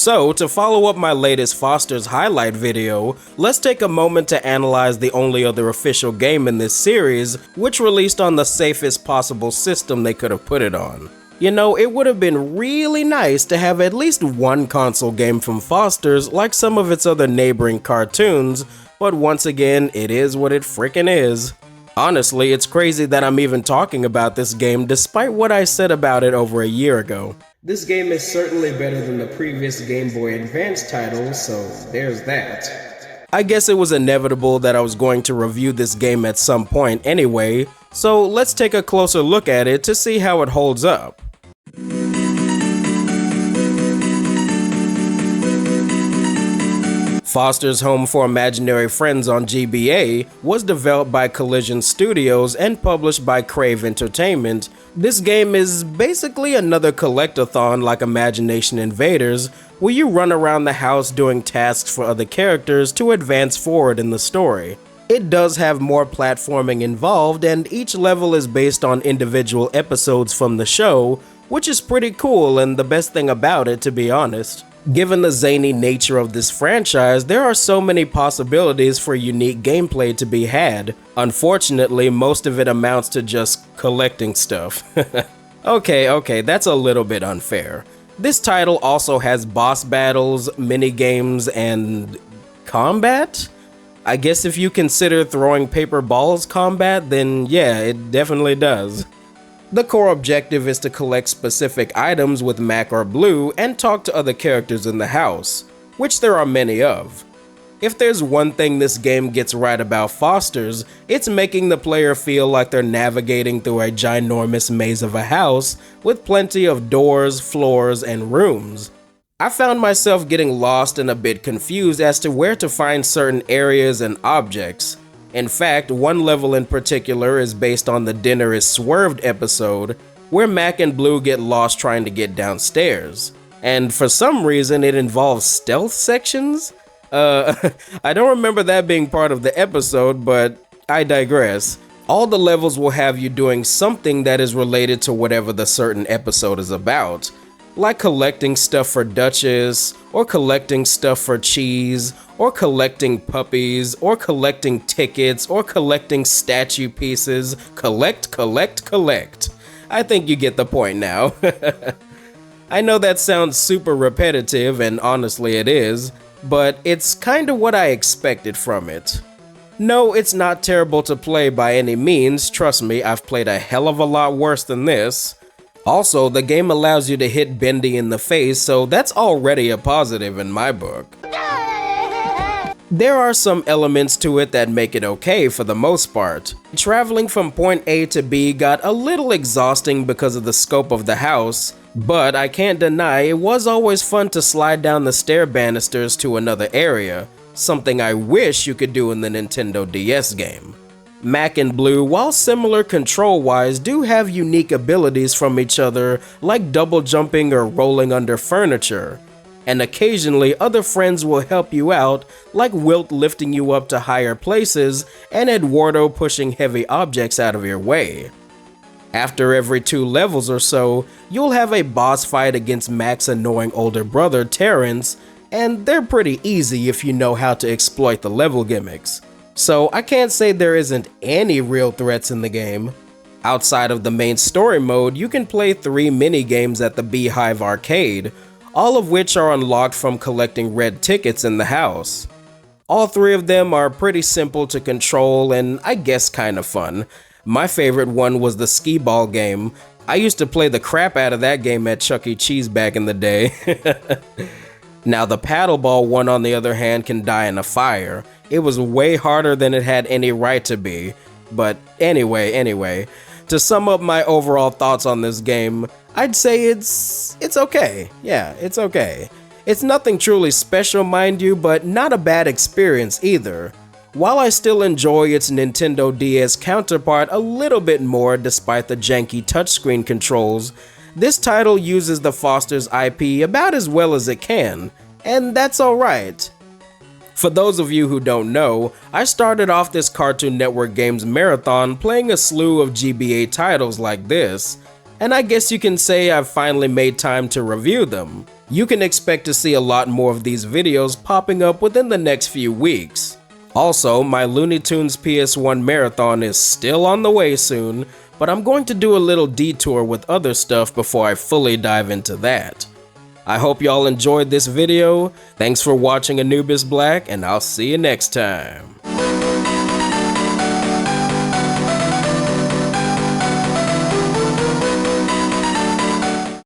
So, to follow up my latest Foster's highlight video, let's take a moment to analyze the only other official game in this series, which released on the safest possible system they could have put it on. You know, it would have been really nice to have at least one console game from Foster's like some of its other neighboring cartoons, but once again, it is what it frickin' is. Honestly, it's crazy that I'm even talking about this game despite what I said about it over a year ago. This game is certainly better than the previous Game Boy Advance titles, so there's that. I guess it was inevitable that I was going to review this game at some point anyway, so let's take a closer look at it to see how it holds up. Foster's Home for Imaginary Friends on GBA was developed by Collision Studios and published by Crave Entertainment. This game is basically another collectathon like Imagination Invaders, where you run around the house doing tasks for other characters to advance forward in the story. It does have more platforming involved, and each level is based on individual episodes from the show, which is pretty cool and the best thing about it, to be honest. Given the zany nature of this franchise, there are so many possibilities for unique gameplay to be had. Unfortunately, most of it amounts to just collecting stuff. Okay, that's a little bit unfair. This title also has boss battles, minigames, and combat? I guess if you consider throwing paper balls combat, then yeah, it definitely does. The core objective is to collect specific items with Mac or Blue and talk to other characters in the house, which there are many of. If there's one thing this game gets right about Foster's, it's making the player feel like they're navigating through a ginormous maze of a house with plenty of doors, floors, and rooms. I found myself getting lost and a bit confused as to where to find certain areas and objects. In fact, one level in particular is based on the Dinner is Swerved episode, where Mac and Blue get lost trying to get downstairs. And for some reason, it involves stealth sections? I don't remember that being part of the episode, but I digress. All the levels will have you doing something that is related to whatever the certain episode is about, like collecting stuff for Duchess, or collecting stuff for Cheese, or collecting puppies, or collecting tickets, or collecting statue pieces. Collect. I think you get the point now. I know that sounds super repetitive, and honestly it is, but it's kinda what I expected from it. No, it's not terrible to play by any means, trust me, I've played a hell of a lot worse than this. Also, the game allows you to hit Bendy in the face, so that's already a positive in my book. There are some elements to it that make it okay for the most part. Traveling from point A to B got a little exhausting because of the scope of the house, but I can't deny it was always fun to slide down the stair banisters to another area, something I wish you could do in the Nintendo DS game. Mac and Blue, while similar control-wise, do have unique abilities from each other, like double jumping or rolling under furniture. And occasionally, other friends will help you out, like Wilt lifting you up to higher places, and Eduardo pushing heavy objects out of your way. After every 2 levels or so, you'll have a boss fight against Mac's annoying older brother, Terrence, and they're pretty easy if you know how to exploit the level gimmicks. So I can't say there isn't any real threats in the game. Outside of the main story mode, you can play 3 mini-games at the Beehive Arcade, all of which are unlocked from collecting red tickets in the house. All 3 of them are pretty simple to control and I guess kinda fun. My favorite one was the skee ball game. I used to play the crap out of that game at Chuck E. Cheese back in the day. Now the paddleball one on the other hand can die in a fire. It was way harder than it had any right to be. But anyway, to sum up my overall thoughts on this game, I'd say it's okay. Yeah, it's okay. It's nothing truly special, mind you, but not a bad experience either. While I still enjoy its Nintendo DS counterpart a little bit more despite the janky touchscreen controls, this title uses the Foster's IP about as well as it can, and that's alright. For those of you who don't know, I started off this Cartoon Network Games marathon playing a slew of GBA titles like this, and I guess you can say I've finally made time to review them. You can expect to see a lot more of these videos popping up within the next few weeks. Also, my Looney Tunes PS1 marathon is still on the way soon, but I'm going to do a little detour with other stuff before I fully dive into that. I hope y'all enjoyed this video. Thanks for watching Anubis Black, and I'll see you next time.